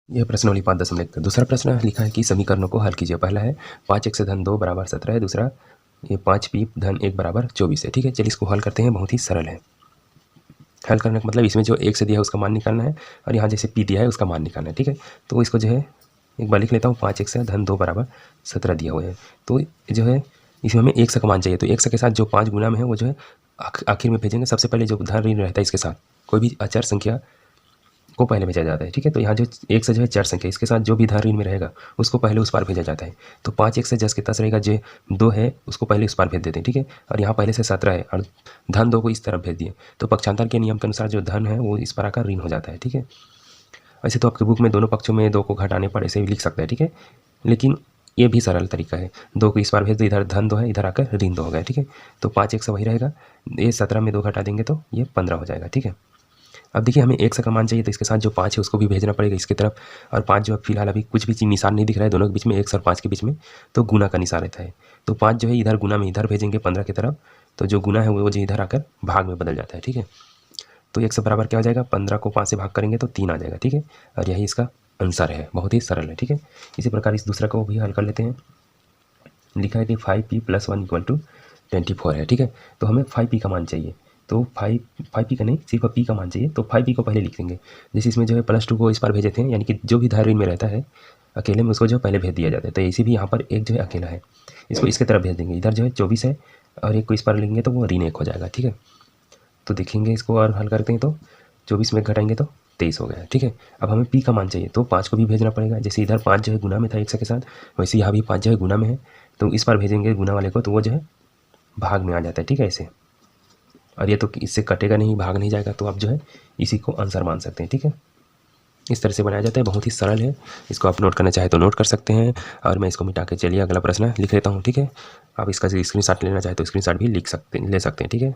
यह प्रश्नावली 5.1 दूसरा प्रश्न लिखा है कि समीकरणों को हल कीजिए। पहला है 5x धन 2 बराबर 17 है। दूसरा ये 5p धन 1 बराबर 24 है। ठीक है, चलिए इसको हल करते हैं। बहुत ही सरल है। हल करने का मतलब इसमें जो एक से दिया है उसका मान निकालना है और यहाँ जैसे p दिया है उसका मान निकालना है। ठीक है, तो इसको जो है एक बार लिख लेता हूँ। 5x धन 2 बराबर 17 दिया हुआ है। तो जो है इसमें हमें एक का मान चाहिए, तो एक के साथ जो 5 गुना में है वो जो है आखिर में भेजेंगे। सबसे पहले जो धन ऋण रहता है इसके साथ कोई भी अचर संख्या को पहले भेजा जाता है। ठीक है, तो यहाँ जो एक से जो है चर संख्या इसके साथ जो भी धन ऋण में रहेगा उसको पहले उस पार भेजा जाता है। तो 5x से 10 के 10 रहेगा, जो 2 है उसको पहले उस पार भेज देते हैं। ठीक है, और यहाँ पहले से 17 है और धन 2 को इस तरफ भेज दिए, तो पक्षांतर के नियम के अनुसार जो धन है वो इस पर आकर ऋण हो जाता है। ठीक है, वैसे तो आपके बुक में दोनों पक्षों में 2 को घटाने पर ऐसे भी लिख सकते हैं। ठीक है, लेकिन ये भी सरल तरीका है। 2 को इस बार भेज दो, इधर धन 2 है, इधर आकर ऋण 2 हो गया। ठीक है, तो 5x वही रहेगा, ये 17 में 2 घटा देंगे तो ये 15 हो जाएगा। ठीक है, अब देखिए हमें एक का मान चाहिए, तो इसके साथ जो 5 है उसको भी भेजना पड़ेगा इसकी तरफ। और 5 जो फिलहाल अभी कुछ भी निशान नहीं दिख रहा है दोनों के बीच में, 1 और 5 के बीच में, तो गुना का निशान रहता है। तो 5 जो है इधर गुना में इधर भेजेंगे 15 की तरफ, तो जो गुना है वो जो इधर आकर भाग में बदल जाता है। ठीक है, तो 1 बराबर क्या हो जाएगा, 15 को 5 से भाग करेंगे तो 3 आ जाएगा। ठीक है, और यही इसका आंसर है। बहुत ही सरल है। ठीक है, इसी प्रकार इस दूसरा को भी हल कर लेते हैं। लिखा है कि 5p + 1 = 24 है। ठीक है, तो हमें 5p का मान चाहिए, तो 5p का नहीं, सिर्फ p का मान चाहिए। तो 5p को पहले लिख देंगे। जैसे इसमें जो है +2 को इस बार भेजे थे, यानी कि जो भी धन ऋण में रहता है अकेले में उसको जो पहले भेज दिया जाता है। तो इसी भी यहाँ पर एक जो है अकेला है, इसको इसके तरफ भेज देंगे। इधर जो है 24 है और एक को इस बार लेंगे तो वो ऋण 1 हो जाएगा। ठीक है, तो देखेंगे इसको और हल करते हैं, तो 24 में घटाएंगे तो 23 हो गया। ठीक है, अब हमें p का मान चाहिए, तो 5 को भी भेजना पड़ेगा। जैसे इधर 5 जो है गुना में था 1 के साथ, वैसे यहाँ भी 5 जो है गुना में है, तो इस बार भेजेंगे गुना वाले को, तो वो जो है भाग में आ जाता है। ठीक है, ऐसे, और ये तो इससे कटेगा नहीं, भाग नहीं जाएगा, तो आप जो है इसी को आंसर मान सकते हैं। ठीक है, इस तरह से बनाया जाता है। बहुत ही सरल है, इसको आप नोट करना चाहे तो नोट कर सकते हैं, और मैं इसको मिटा के चलिए अगला प्रश्न लिख लेता हूँ। ठीक है, आप इसका स्क्रीनशॉट लेना चाहे तो स्क्रीनशॉट भी ले सकते हैं। ठीक है,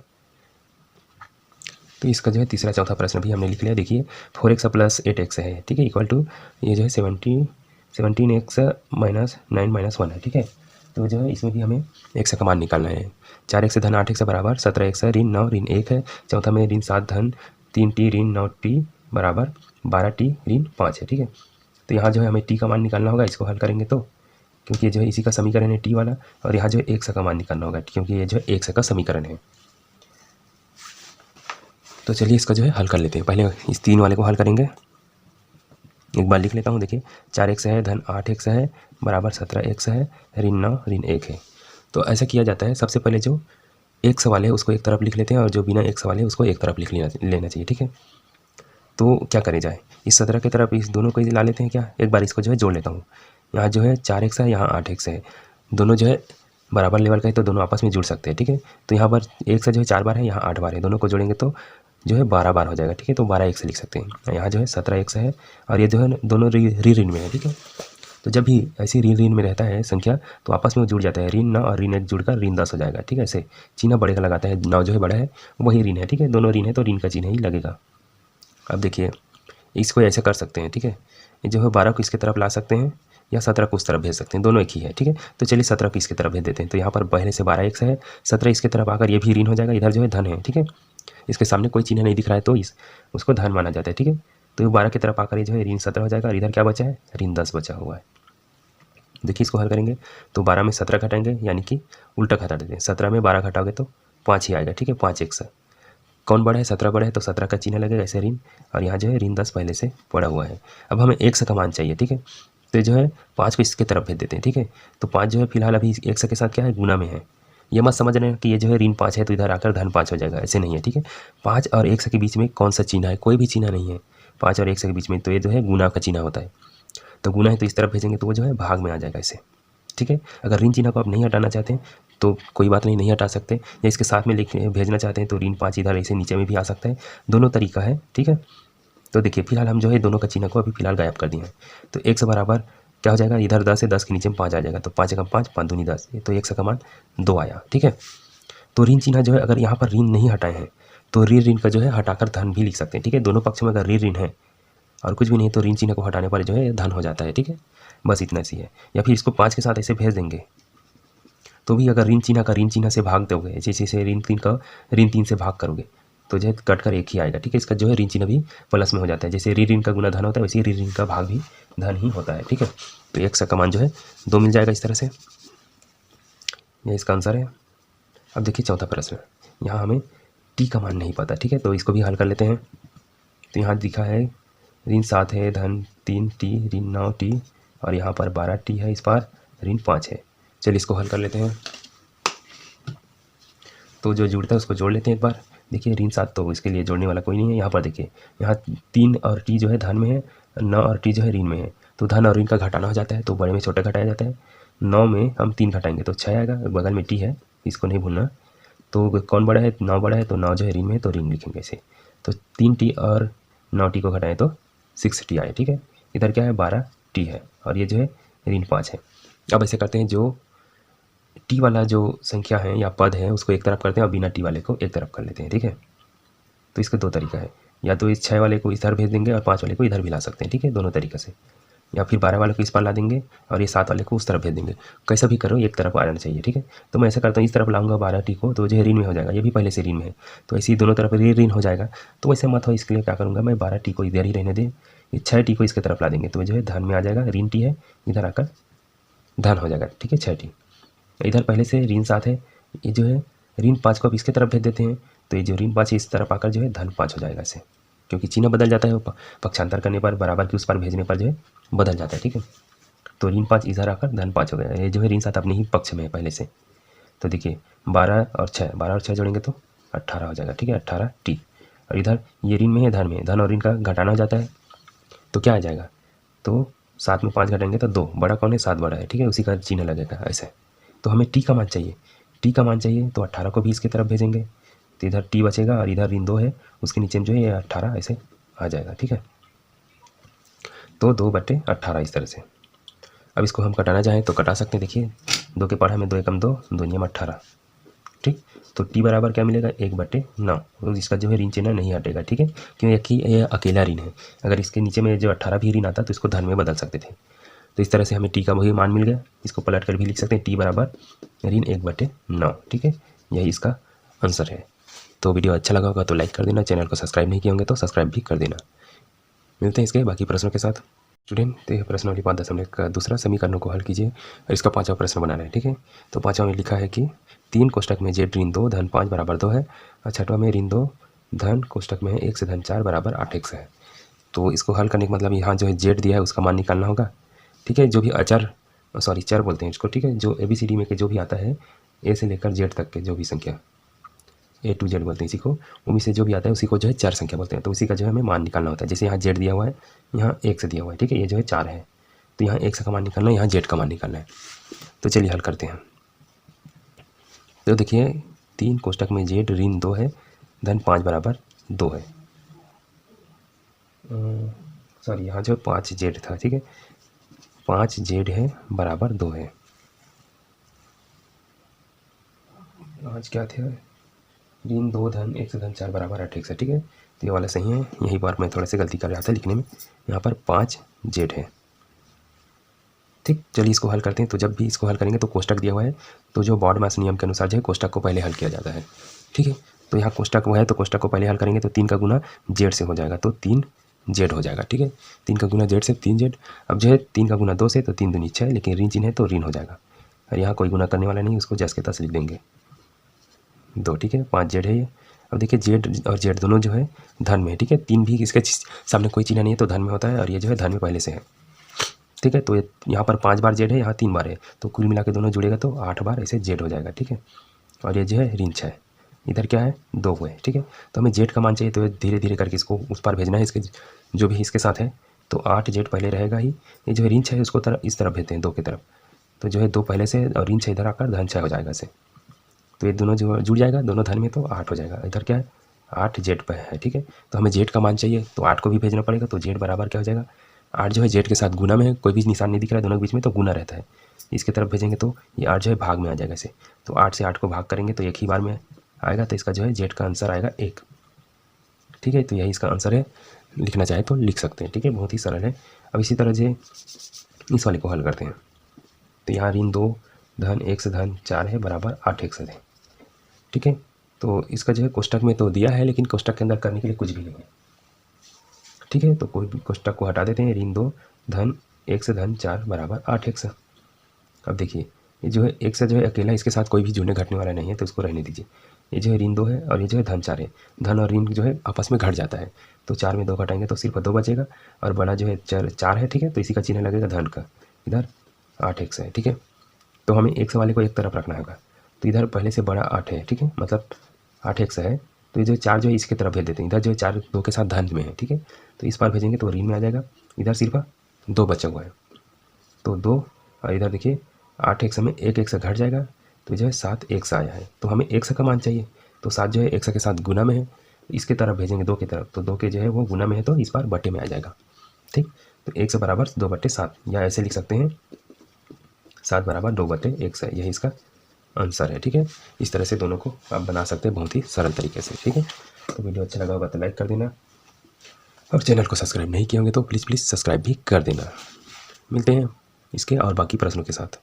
तो इसका जो है तीसरा चौथा प्रश्न भी हमने लिख लिया। देखिए 4x + 8x है। ठीक है, इक्वल टू ये जो है 17x - 9 - 1 है। ठीक है, तो जो है इसमें भी हमें x का मान निकालना है। 4x धन 8x बराबर 17x ऋण 9 ऋण 1 है। चौथा में ऋण 7 धन 3t ऋण 9t बराबर 12t ऋण 5 है। ठीक है, तो यहाँ जो है हमें t का मान निकालना होगा। इसको हल करेंगे तो, क्योंकि ये जो है इसी का समीकरण है t वाला, और यहाँ जो है x का मान निकालना होगा क्योंकि ये जो है x का समीकरण है। तो चलिए इसका जो है हल कर लेते हैं। पहले इस 3 वाले को हल करेंगे। एक बार लिख लेता हूँ। देखिए 4x है धन 8x है बराबर 17x है ऋण 9 ऋण 1 है। तो ऐसा किया जाता है, सबसे पहले जो x वाले है उसको एक तरफ लिख लेते हैं और जो बिना x वाले है उसको एक तरफ लिख लेना चाहिए। ठीक है, तो क्या करें जाए, इस 17 की तरफ इस दोनों को ला लेते हैं क्या। एक बार इसको जो है जोड़ लेता हूँ। यहाँ जो है 4x है, यहाँ 8x है, दोनों जो है बराबर लेवल का है तो दोनों आपस में जुड़ सकते हैं। ठीक है, तो यहाँ पर 1 से जो है 4 बार है, यहाँ 8 बार है, दोनों को जोड़ेंगे तो जो है 12 बार हो जाएगा। ठीक है, तो 12 x से लिख सकते हैं। यहाँ जो है 17 x है और ये जो है दोनों ऋण में है। ठीक है, तो जब भी ऐसी ऋण में रहता है संख्या तो आपस में जुड़ जाता है। ऋण 9 और ऋण 1 जुड़कर ऋण 10 हो जाएगा। ठीक है, ऐसे चिन्ह बड़े का लगाता है, 9 जो है बड़ा है वही ऋण है। ठीक है, दोनों ऋण है तो ऋण का चिन्ह ही लगेगा। अब देखिए इसको ऐसे कर सकते हैं। ठीक है, ये जो है 12 को इसके तरफ ला सकते हैं या 17 को उस तरफ भेज सकते हैं, दोनों एक ही है। ठीक है, तो चलिए 17 को इसके तरफ भेज देते हैं। तो यहाँ पर पहले से 12x है, 17 इसके तरफ आकर ये भी ऋण हो जाएगा। इधर जो है धन है। ठीक है, इसके सामने कोई चिन्ह नहीं दिख रहा है तो उसको धन माना जाता है। ठीक है, तो ये 12 की तरफ आकर ये जो है ऋण 17 हो जाएगा और इधर क्या बचा है, ऋण 10 बचा हुआ है। देखिए इसको हल करेंगे तो 12 में 17 घटाएंगे, यानी कि उल्टा घटा देते हैं। 17 में 12 घटाओगे तो 5 ही आएगा। ठीक है, 5x कौन बड़ा है, 17 बड़ा है तो 17 का चिन्ह लगेगा ऐसे ऋण, और यहाँ जो है ऋण 10 पहले से पड़ा हुआ है। अब हमें x का मान चाहिए। ठीक है, तो जो है 5 को इसके तरफ भेज देते हैं। ठीक है, तो 5 जो है फिलहाल अभी x के साथ क्या है, गुना में है। ये मत समझ रहे हैं कि ये जो है ऋण 5 है तो इधर आकर धन 5 हो जाएगा, ऐसे नहीं है। ठीक है, 5 और 1 के बीच में कौन सा चिन्ह है, कोई भी चिन्ह नहीं है 5 और 1 के बीच में, तो ये जो है गुना का चिन्ह होता है। तो गुना है तो इस तरफ भेजेंगे तो वो जो है भाग में आ जाएगा ऐसे। ठीक है, अगर ऋण चिन्ह को आप नहीं हटाना चाहते हैं तो कोई बात नहीं हटा सकते, या इसके साथ में भेजना चाहते हैं तो ऋण 5 इधर ऐसे नीचे में भी आ सकता है, दोनों तरीका है। ठीक है, तो देखिए फिलहाल हम जो है दोनों का चिन्ह को अभी फिलहाल गायब कर दिए हैं। तो x बराबर क्या हो जाएगा, इधर 10 है, 10 के नीचे में 5 आ जाएगा, तो 5 × 5 5 दूनी 10, तो x का मान 2 आया। ठीक है, तो ऋण चिन्ह जो है अगर यहाँ पर ऋण नहीं हटाए हैं तो ऋण का जो है हटाकर धन भी लिख सकते हैं। ठीक है, दोनों पक्ष में अगर ऋण है और कुछ भी नहीं तो ऋण चिन्ह को हटाने पर जो है धन हो जाता है। ठीक है, बस इतना सी है। या फिर इसको 5 के साथ ऐसे भेज देंगे तो भी अगर ऋण चिन्ह का ऋण चिन्ह से भाग दोगे, जैसे ऋण 3 का ऋण 3 से भाग करोगे तो जो है कट कर एक ही आएगा। ठीक है, इसका जो है ऋण चिन्ह भी प्लस में हो जाता है। जैसे ऋण का गुना धन होता है वैसे ऋण का भाग भी धन ही होता है। ठीक है, तो x का मान जो है 2 मिल जाएगा इस तरह से, ये इसका आंसर है। अब देखिए चौथा प्रश्न, यहाँ हमें t का मान नहीं पता। ठीक है, तो इसको भी हल कर लेते हैं। तो यहाँ लिखा है ऋण 7 है, धन 3t, ऋण 9t, और यहाँ पर 12t है, इस पार ऋण 5 है। चलिए इसको हल कर लेते हैं। तो जो जुड़ता है उसको जोड़ लेते हैं एक बार। देखिए ऋण 7 तो इसके लिए जोड़ने वाला कोई नहीं है। यहाँ पर देखिए, यहाँ 3 और t जो है धन में है, 9 और t जो है ऋण में है, तो धन और ऋण का घटाना हो जाता है, तो बड़े में छोटा घटाया जाता है। 9 में हम 3 घटाएंगे तो 6 आएगा, बगल में t है, इसको नहीं भूलना। तो कौन बड़ा है? 9 बड़ा है, तो 9 जो है ऋण में है तो ऋण लिखेंगे ऐसे। तो 3t और 9t को घटाएं तो 6t आए। ठीक है, इधर क्या है? 12t है, और ये जो है ऋण 5 है। अब ऐसे करते हैं, जो टी वाला जो संख्या है या पद है उसको एक तरफ करते हैं और बिना टी वाले को एक तरफ कर लेते हैं। ठीक है, तो इसका दो तरीका है, या तो इस 6 वाले को इधर भेज देंगे और 5 वाले को इधर भी ला सकते हैं। ठीक है, दोनों तरीके से, या फिर 12 वाले को इस पार ला देंगे और ये 7 वाले को उस तरफ भेज देंगे। कैसा भी करो एक तरफ आ जाना चाहिए। ठीक है, तो मैं ऐसा करता हूँ, इस तरफ लाऊंगा 12t को, तो जो है ऋण में हो जाएगा, ये भी पहले से ऋण में है, तो ऐसे ही दोनों तरफ ऋण हो जाएगा। तो वैसे मत हो, इसके लिए क्या करूँगा मैं, 12t को इधर ही रहने दे, ये 6t को इसके तरफ ला देंगे, तो जो है धन में आ जाएगा, ऋण t है, इधर आकर धन हो जाएगा। ठीक है, 6t, इधर पहले से ऋण 7 है, ये जो है ऋण 5 को अब इसके तरफ भेज देते हैं, तो ये जो ऋण 5 है इस तरफ आकर जो है धन 5 हो जाएगा ऐसे, क्योंकि चिन्ह बदल जाता है, वो पक्षांतर करने पर, बराबर के उस पर भेजने पर जो है बदल जाता है। ठीक है, तो ऋण 5 इधर आकर धन 5 हो गया। ये जो है ऋण 7 अपने ही पक्ष में है पहले से। तो देखिए 12 और 6 जोड़ेंगे तो 18 हो जाएगा। ठीक है, 18t, और इधर ये ऋण में है, धन में, धन और ऋण का घटाना हो जाता है, तो क्या आ जाएगा? तो 7 में 5 घटाएंगे तो 2, बड़ा कौन है? 7 बड़ा है। ठीक है, उसी का चिन्ह लगेगा ऐसे। तो हमें टी का मान चाहिए, टी का मान चाहिए, तो 18 को भी इसकी तरफ भेजेंगे, तो इधर टी बचेगा और इधर ऋण 2 है, उसके नीचे में जो है ये 18 ऐसे आ जाएगा। ठीक है, तो 2/18 इस तरह से। अब इसको हम कटाना चाहें तो कटा सकते हैं। देखिए 2 के पढ़ा में 2 एकम 2, 2 नियम 18। ठीक, तो टी बराबर क्या मिलेगा? 1/9। तो इसका जो है ऋण चिन्ह नहीं हटेगा। ठीक है, क्योंकि ये अकेला ऋण है, अगर इसके नीचे में जो 18 भी ऋण आता तो इसको धन में बदल सकते थे। तो इस तरह से हमें टी का वही मान मिल गया, इसको पलट कर भी लिख सकते हैं, टी बराबर ऋण 1/9। ठीक है, यही इसका आंसर है। तो वीडियो अच्छा लगा होगा तो लाइक कर देना, चैनल को सब्सक्राइब नहीं किए होंगे तो सब्सक्राइब भी कर देना। मिलते हैं इसके बाकी प्रश्नों के साथ। स्टूडेंट, तो यह प्रश्न वाली 5 का दूसरा समीकरणों को हल कीजिए और इसका 5वां प्रश्न बनाना है। ठीक है, तो 5वां में लिखा है कि 3 कोष्टक में जेड ऋण 2 धन 5 बराबर 2 है, और 6वां में ऋण 2 धन कोष्टक में है 1 से धन 4 बराबर 8x है। तो इसको हल करने का मतलब यहाँ जो है जेड दिया है उसका मान निकालना होगा। ठीक है, जो भी अचर, सॉरी चर बोलते हैं इसको। ठीक है, जो ABCD में के जो भी आता है, ए से लेकर जेड तक के जो भी संख्या, A to Z बोलते हैं इसी को, उनमें से जो भी आता है उसी को जो है चर संख्या बोलते हैं। तो उसी का जो है हमें मान निकालना होता है। जैसे यहाँ जेड दिया हुआ है, यहाँ 1 से दिया हुआ है। ठीक है, ये जो है 4 है, तो यहाँ 1 का मान निकालना है, यहाँ जेड का मान निकालना है। तो चलिए हल करते हैं। तो देखिए 3 कोष्टक में जेड ऋण 2 है, धन 5 बराबर 2 है। सॉरी, यहाँ जो 5 जेड था। ठीक है, 5 जेड है बराबर 2 है। आज क्या थे? ऋण 2 धन 1 से धन 4 बराबर 8x है। ठीक है, तो ये वाला सही है। यही बार मैं थोड़ा सा गलती कर रहा था लिखने में, यहाँ पर 5 जेड है। ठीक, चलिए इसको हल करते हैं। तो जब भी इसको हल करेंगे तो कोष्टक दिया हुआ है, तो जो बॉडमास नियम के अनुसार जो है कोष्टक को पहले हल किया जाता है। ठीक है, तो यहाँ कोष्टक वो है तो कोष्टक को पहले हल करेंगे, तो 3 का गुना जेड से हो जाएगा, तो 3 जेड हो जाएगा। ठीक है, 3 का गुना जेड से 3 जेड। अब जो है 3 का गुना 2 से, तो 3 दूनी 6, लेकिन ऋण चिन्ह है तो ऋण हो जाएगा, और यहाँ कोई गुना करने वाला नहीं, उसको जस के तस लिख देंगे 2। ठीक है, 5 जेड है ये। अब देखिए जेड और जेड दोनों जो है धन में है। ठीक है, 3 भी इसके सामने कोई चिन्ह नहीं है तो धन में होता है, और ये जो है धन में पहले से है। ठीक है, तो यहाँ पर 5 बार जेड है, यहाँ 3 बार है, तो कुल मिला के दोनों जुड़ेगा तो 8 बार ऐसे जेड हो जाएगा। ठीक है, और ये जो है ऋण 6, इधर क्या है 2 हुए। ठीक है, तो हमें जेड का मान चाहिए, तो धीरे धीरे करके इसको उस पार भेजना है, इसके जो भी इसके साथ है, तो 8 जेड पहले रहेगा ही। ये जो है ऋण 6 है उसको इस तरफ भेजते हैं 2 की तरफ, तो जो है 2 पहले से और ऋण 6 इधर आकर धन 6 हो जाएगा ऐसे। तो ये दोनों जो जुड़ जाएगा, दोनों धन में, तो 8 हो जाएगा। इधर क्या है 8 जेड पर है। ठीक है, तो हमें जेड का मान चाहिए, तो 8 को भी भेजना पड़ेगा, तो जेड बराबर क्या हो जाएगा 8 जो है जेड के साथ गुना में है, कोई भी निशान नहीं दिख रहा है दोनों के बीच में, तो गुना रहता है, इसके तरफ भेजेंगे तो ये 8 जो है भाग में आ जाएगा ऐसे। तो 8 से 8 को भाग करेंगे तो एक ही बार में आएगा, तो इसका जो है जेड का आंसर आएगा 1। ठीक है, तो यही इसका आंसर है, लिखना चाहे तो लिख सकते हैं। ठीक है, बहुत ही सरल है। अब इसी तरह से इस वाले को हल करते हैं। तो यहाँ ऋण 2 धन 1 से धन 4 है बराबर 8x है। ठीक है, तो इसका जो है कोष्टक में तो दिया है, लेकिन कोष्टक के अंदर करने के लिए कुछ भी नहीं है। ठीक है, तो कोई भी कोष्टक को हटा देते हैं। ऋण 2 धन x धन 4 बराबर 8x। अब देखिए ये जो है x जो है अकेला, इसके साथ कोई भी जुड़ने घटने वाला नहीं है, तो इसको रहने दीजिए। ये जो है ऋण 2 है और ये जो है धन 4 है। धन और ऋण जो है आपस में घट जाता है, तो 4 में 2 घटाएंगे तो सिर्फ 2 बचेगा, और बड़ा जो है 4 है, ठीक है, तो इसी का चिन्ह लगेगा धन का, इधर 8x है, ठीक है। तो हमें x वाले को एक तरफ रखना होगा, तो इधर पहले से बड़ा 8 है, ठीक है, मतलब 8x है, तो ये जो 4 जो है इसके तरफ भेज देते हैं। इधर जो है 4 2 के साथ धन में है, ठीक है, तो इस बार भेजेंगे तो ऋण में आ जाएगा। इधर सिर्फ 2 बचा हुआ है, तो 2, और इधर देखिए 8x में 1x घट जाएगा, तो जो है 7x आया है। तो हमें x का मान चाहिए, तो 7 जो है x के साथ गुना में है, इसके तरफ भेजेंगे 2 की तरफ, तो 2 के जो है वो गुना में है, तो इस बार बटे में आ जाएगा, ठीक। तो x बराबर 2/7, या ऐसे लिख सकते हैं 7 बराबर 2/x है, यही इसका आंसर है, ठीक है। इस तरह से दोनों को आप बना सकते हैं बहुत ही सरल तरीके से, ठीक है। तो वीडियो अच्छा लगा होगा तो लाइक कर देना, और चैनल को सब्सक्राइब नहीं किए होंगे तो प्लीज़ सब्सक्राइब भी कर देना। मिलते हैं इसके और बाकी प्रश्नों के साथ।